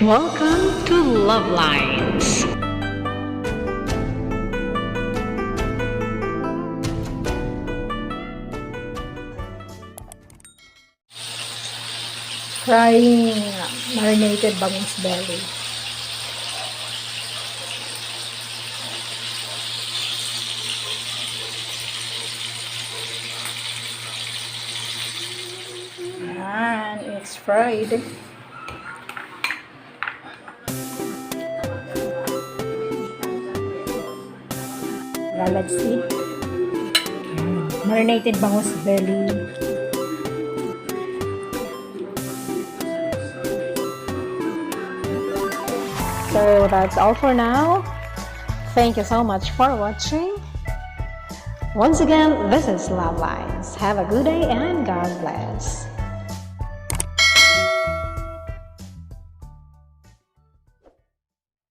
Welcome to LuvLiNes. Frying marinated bangus belly. And it's fried. Let's see. Marinated bangus belly. So that's all for now. Thank you so much for watching. Once again, this is LuvLiNes. Have a good day and God bless.